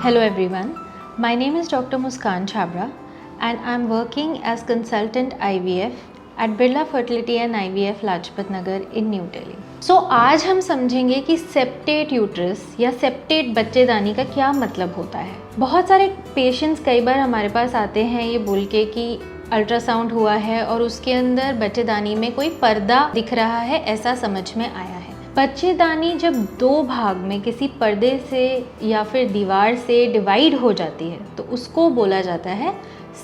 Hello everyone, my name is Dr. Muskan Chhabra and I am working as consultant IVF at Birla Fertility and IVF Lajpat Nagar in New Delhi. So आज हम समझेंगे कि septate uterus या septate बच्चेदानी का क्या मतलब होता है। बहुत सारे पेशेंट्स कई बार हमारे पास आते हैं ये बोल के कि अल्ट्रासाउंड हुआ है और उसके अंदर बच्चेदानी में कोई पर्दा दिख रहा है, ऐसा समझ में आया है। बच्चेदानी जब दो भाग में किसी पर्दे से या फिर दीवार से डिवाइड हो जाती है तो उसको बोला जाता है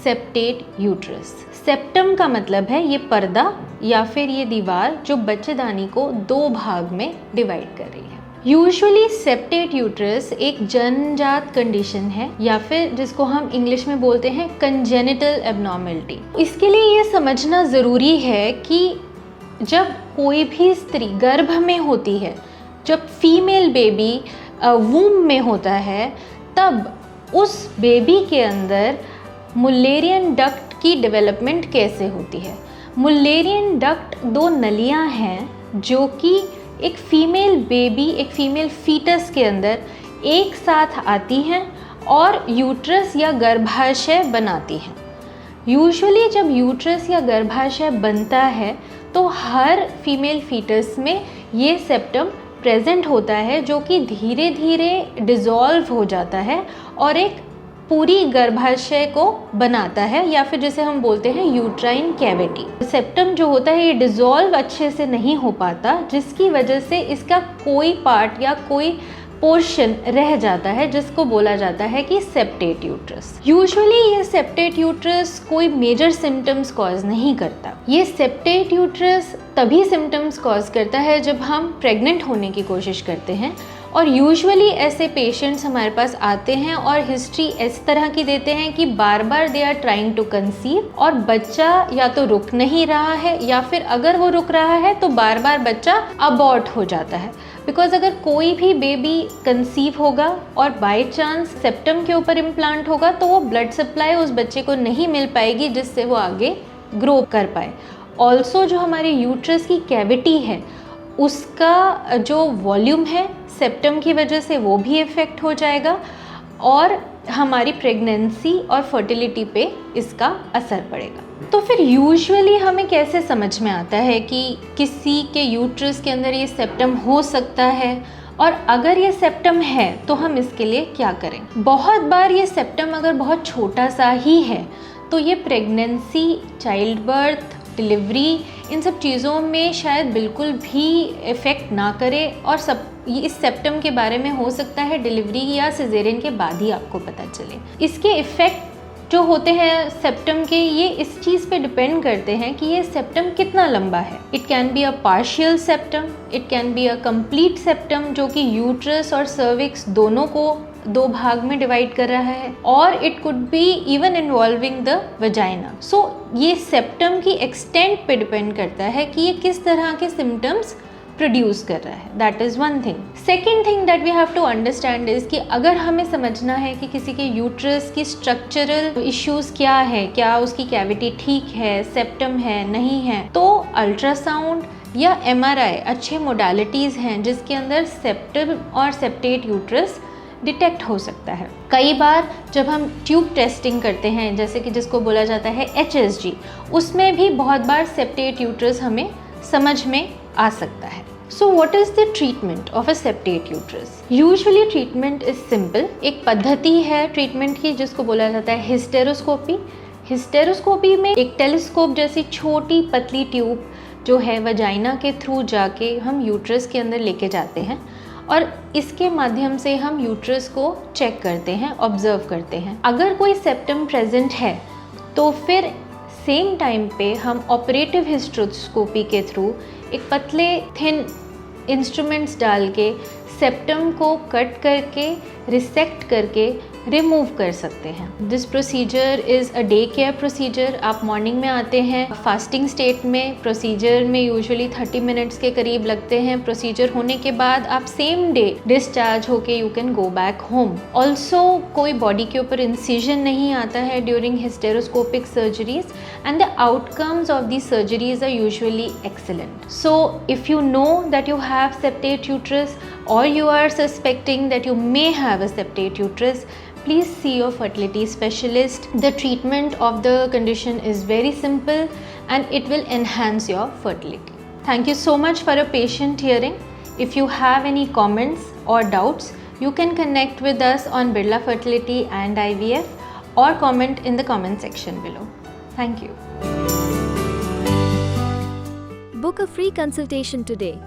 सेप्टेट यूट्रस। सेप्टम का मतलब है ये पर्दा या फिर ये दीवार जो बच्चेदानी को दो भाग में डिवाइड कर रही है। यूजुअली सेप्टेट यूट्रस एक जन्मजात कंडीशन है या फिर जिसको हम इंग्लिश में बोलते हैं कंजेनिटल एब्नॉर्मलिटी। इसके लिए ये समझना ज़रूरी है कि जब कोई भी स्त्री गर्भ में होती है, जब फीमेल बेबी वूम में होता है, तब उस बेबी के अंदर मुल्लेरियन डक्ट की डेवलपमेंट कैसे होती है। मुल्लेरियन डक्ट दो नलियां हैं जो कि एक फीमेल बेबी, एक फीमेल फीटस के अंदर एक साथ आती हैं और यूट्रस या गर्भाशय बनाती हैं। यूजुअली जब यूट्रस या गर्भाशय बनता है तो हर फीमेल फीटस में ये सेप्टम प्रेजेंट होता है जो कि धीरे धीरे डिज़ोल्व हो जाता है और एक पूरी गर्भाशय को बनाता है या फिर जिसे हम बोलते हैं यूट्राइन कैविटी। सेप्टम जो होता है ये डिज़ोल्व अच्छे से नहीं हो पाता, जिसकी वजह से इसका कोई पार्ट या कोई पोर्शन रह जाता है जिसको बोला जाता है कि सेप्टेट यूट्रस। यूजुअली ये सेप्टेट यूट्रस कोई मेजर सिम्टम्स कॉज नहीं करता। ये सेप्टेट यूट्रस तभी सिम्टम्स कॉज करता है जब हम प्रेग्नेंट होने की कोशिश करते हैं और यूजुअली ऐसे पेशेंट्स हमारे पास आते हैं और हिस्ट्री इस तरह की देते हैं कि बार बार they are trying to conceive और बच्चा या तो रुक नहीं रहा है या फिर अगर वो रुक रहा है तो बार बार बच्चा अबॉर्ट हो जाता है। बिकॉज अगर कोई भी बेबी कंसीव होगा और बाय चांस सेप्टम के ऊपर इम्प्लांट होगा तो वो ब्लड सप्लाई उस बच्चे को नहीं मिल पाएगी जिससे वो आगे ग्रो कर पाए। ऑल्सो जो हमारे यूट्रस की कैविटी है उसका जो वॉल्यूम है सेप्टम की वजह से वो भी इफ़ेक्ट हो जाएगा और हमारी प्रेगनेंसी और फर्टिलिटी पे इसका असर पड़ेगा। तो फिर यूजुअली हमें कैसे समझ में आता है कि किसी के यूट्रस के अंदर ये सेप्टम हो सकता है और अगर ये सेप्टम है तो हम इसके लिए क्या करें। बहुत बार ये सेप्टम अगर बहुत छोटा सा ही है तो ये प्रेगनेंसी, चाइल्ड बर्थ, डिलीवरी, इन सब चीज़ों में शायद बिल्कुल भी इफ़ेक्ट ना करे और इस सेप्टम के बारे में हो सकता है डिलीवरी या सिजेरियन के बाद ही आपको पता चले। इसके इफ़ेक्ट जो होते हैं सेप्टम के, ये इस चीज़ पे डिपेंड करते हैं कि ये सेप्टम कितना लंबा है। It can be a partial septum, it can be a complete septum जो कि यूट्रस और सर्विक्स दोनों को दो भाग में डिवाइड कर रहा है, और it could be even involving the vagina. So ये सेप्टम की एक्सटेंट पे डिपेंड करता है कि ये किस तरह के सिम्टम्स प्रोड्यूस कर रहा है। That is one thing. Second thing that we have to understand is कि अगर हमें समझना है कि किसी के यूट्रस की स्ट्रक्चरल इश्यूज़ क्या है, क्या उसकी कैविटी ठीक है, सेप्टम है, नहीं है, तो अल्ट्रासाउंड या MRI अच्छे मोडालिटीज़ हैं जिसके अंदर सेप्टम और सेप्टेट यूट्रस डिटेक्ट हो सकता है। कई बार जब हम ट्यूब टेस्टिंग करते हैं जैसे कि जिसको बोला जाता है HSG, उसमें भी बहुत बार सेप्टेट यूट्रस हमें समझ में आ सकता है। So what is the treatment of a septate uterus? Usually treatment is simple. एक पद्धति है ट्रीटमेंट की जिसको बोला जाता है हिस्टेरोस्कोपी। हिस्टेरोस्कोपी में एक टेलीस्कोप जैसी छोटी पतली ट्यूब जो है वजाइना के थ्रू जाके हम यूट्रस के अंदर लेके जाते हैं और इसके माध्यम से हम यूट्रस को चेक करते हैं, ऑब्जर्व करते हैं। अगर कोई सेप्टम प्रेजेंट है तो फिर सेम टाइम पे हम ऑपरेटिव हिस्टेरोस्कोपी के थ्रू एक पतले थिन इंस्ट्रूमेंट्स डाल के सेप्टम को कट करके, रिसेक्ट करके रिमूव कर सकते हैं। This procedure is a day care procedure. आप मॉर्निंग में आते हैं फास्टिंग स्टेट में, प्रोसीजर में यूजुअली 30 मिनट्स के करीब लगते हैं। प्रोसीजर होने के बाद आप सेम डे डिस्चार्ज होके you can go back home. Also कोई बॉडी के ऊपर इंसिजन नहीं आता है during hysteroscopic surgeries and the outcomes of the surgeries are usually excellent. So if you know that you have septate uterus or you are suspecting that you may have a septate uterus, please see your fertility specialist. The treatment of the condition is very simple and it will enhance your fertility. Thank you so much for your patient hearing. If you have any comments or doubts, you can connect with us on Birla Fertility and IVF or comment in the comment section below. Thank you. Book a free consultation today.